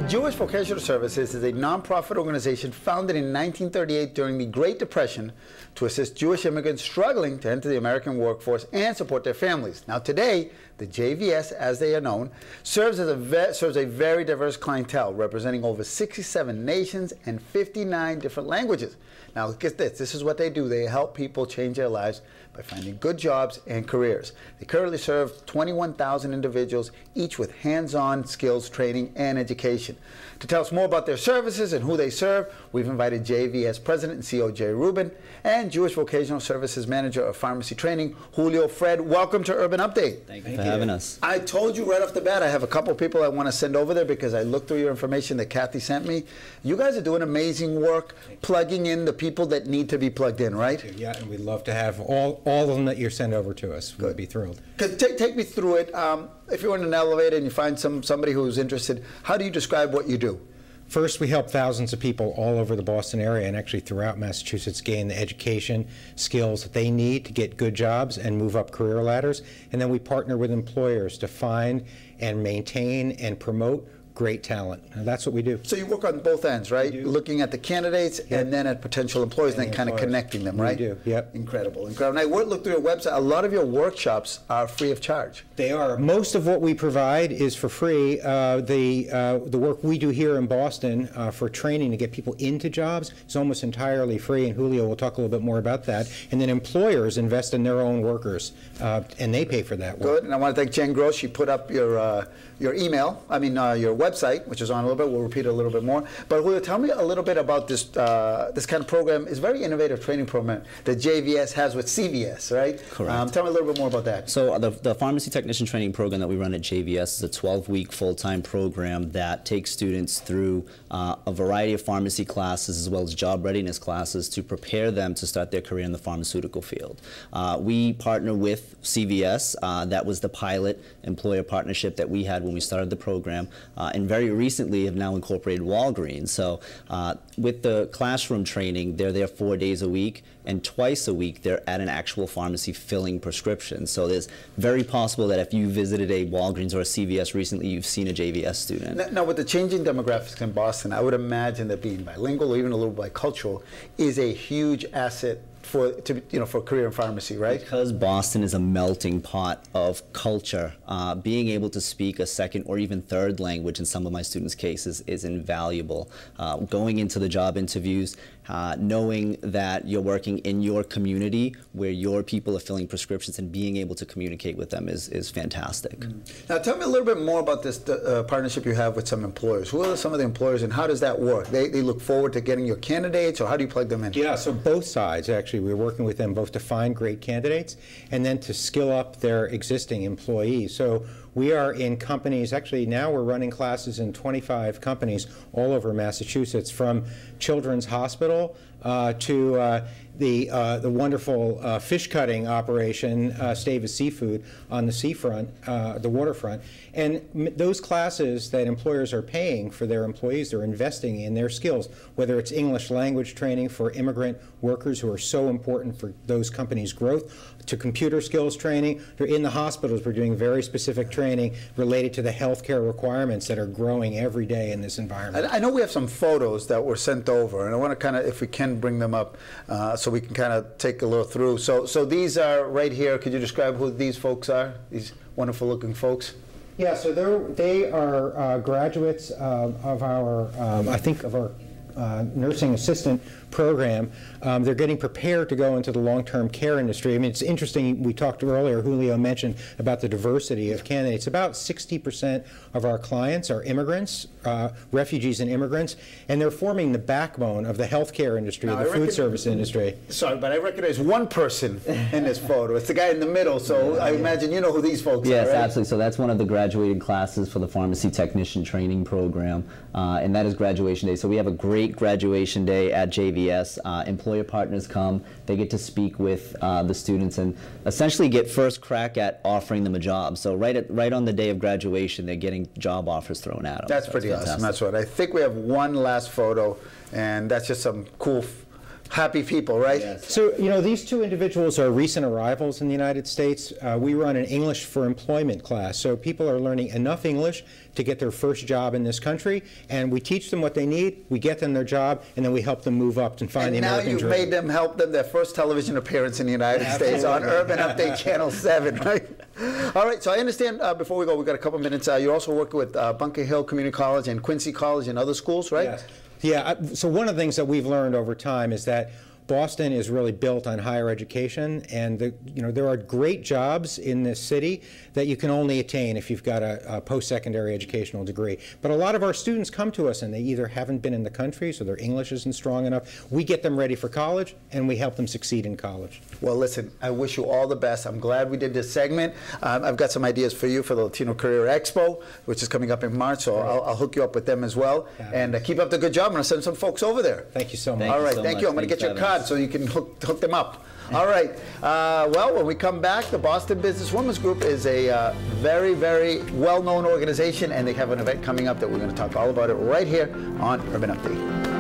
Jewish Vocational Services is a nonprofit organization founded in 1938 during the Great Depression to assist Jewish immigrants struggling to enter the American workforce and support their families. Now today, the JVS, as they are known, serves a very diverse clientele, representing over 67 nations and 59 different languages. Now get this, this is what they do. They help people change their lives by finding good jobs and careers. They currently serve 21,000 individuals, each with hands-on skills, training, and education. To tell us more about their services and who they serve, we've invited JVS President and CEO Rubin and Jewish Vocational Services Manager of Pharmacy Training, Julio. Fred, welcome to Urban Update. Thank you for having us. I told you right off the bat I have a couple people I want to send over there because I looked through your information that Kathy sent me. You guys are doing amazing work plugging in the people that need to be plugged in, right? Yeah, and we'd love to have all of them that you send over to us. We'd be thrilled. Take me through it. If you're in an elevator and you find somebody who's interested, how do you describe what you do? First, we help thousands of people all over the Boston area and actually throughout Massachusetts gain the education, skills that they need to get good jobs and move up career ladders. And then we partner with employers to find and maintain and promote great talent. And that's what we do. So you work on both ends, right? Looking at the candidates and then at potential employees and then kind of connecting them, right? We do, yep. Incredible, incredible. Now, I looked through your website. A lot of your workshops are free of charge. They are. Most of what we provide is for free. The work we do here in Boston for training to get people into jobs is almost entirely free, and Julio will talk a little bit more about that. And then employers invest in their own workers, and they pay for that work. Good, and I want to thank Jen Gross. She put up your email, your website, which is on a little bit. We'll repeat it a little bit more. But Julio, tell me a little bit about this this kind of program. It's a very innovative training program that JVS has with CVS, right? Correct. Tell me a little bit more about that. So the Pharmacy Technician Training Program that we run at JVS is a 12-week full-time program that takes students through a variety of pharmacy classes as well as job readiness classes to prepare them to start their career in the pharmaceutical field. We partner with CVS. That was the pilot employer partnership that we had when we started the program, and very recently have now incorporated Walgreens. So with the classroom training, they're there 4 days a week, and twice a week they're at an actual pharmacy filling prescriptions. So there's very possible that if you visited a Walgreens or a CVS recently, you've seen a JVS student. Now with the changing demographics in Boston, I would imagine that being bilingual or even a little bicultural is a huge asset for a career in pharmacy, right? Because Boston is a melting pot of culture, being able to speak a second or even third language in some of my students' cases is invaluable. Going into the job interviews, knowing that you're working in your community where your people are filling prescriptions and being able to communicate with them is fantastic. Now tell me a little bit more about this partnership you have with some employers. Who are some of the employers and how does that work? They look forward to getting your candidates, or how do you plug them in? Yeah, so both sides actually. We're working with them both to find great candidates and then to skill up their existing employees. So we are in companies, actually now we're running classes in 25 companies all over Massachusetts, from Children's Hospital to the wonderful fish cutting operation, Stavis Seafood, on the seafront, the waterfront. And those classes that employers are paying for their employees, they're investing in their skills, whether it's English language training for immigrant workers who are so important for those companies' growth, to computer skills training. They're in the hospitals. We're doing very specific training related to the healthcare requirements that are growing every day in this environment. I know we have some photos that were sent over, and I want to kind of, if we can, bring them up so we can kind of take a little through. So these are right here. Could you describe who these folks are, these wonderful looking folks? Yeah, so they are graduates of our, I think, of our nursing assistant program. They're getting prepared to go into the long-term care industry. I mean, it's interesting, we talked earlier, Julio mentioned about the diversity of candidates. About 60% of our clients are immigrants, refugees and immigrants, and they're forming the backbone of the healthcare industry, the food service industry. Sorry, but I recognize one person in this photo. It's the guy in the middle, so I imagine you know who these folks are, right? Yes, absolutely. So that's one of the graduating classes for the Pharmacy Technician Training Program, and that is graduation day. So we have a great graduation day at JVS. Employer partners come, they get to speak with the students and essentially get first crack at offering them a job. So right on the day of graduation, they're getting job offers thrown at them. That's pretty awesome. That's right. I think we have one last photo, and that's just some cool happy people, right? Yes. So, you know, these two individuals are recent arrivals in the United States. We run an English for Employment class, so people are learning enough English to get their first job in this country, and we teach them what they need, we get them their job, and then we help them move up and find the American dream. And now you've made them help them their first television appearance in the United States on Urban Update Channel 7, right? All right, so I understand, before we go, we've got a couple minutes. You're also working with Bunker Hill Community College and Quincy College and other schools, right? Yes. Yeah, so one of the things that we've learned over time is that Boston is really built on higher education, and there are great jobs in this city that you can only attain if you've got a post-secondary educational degree. But a lot of our students come to us and they either haven't been in the country, so their English isn't strong enough. We get them ready for college, and we help them succeed in college. Well, listen, I wish you all the best. I'm glad we did this segment. I've got some ideas for you for the Latino Career Expo, which is coming up in March, so I'll hook you up with them as well. And keep up the good job. I'm going to send some folks over there. Thank you so much. All right, thank you. I'm going to get your card so you can hook them up. All right. Well, when we come back, the Boston Business Women's Group is a very, very well-known organization, and they have an event coming up that we're going to talk all about it right here on Urban Update.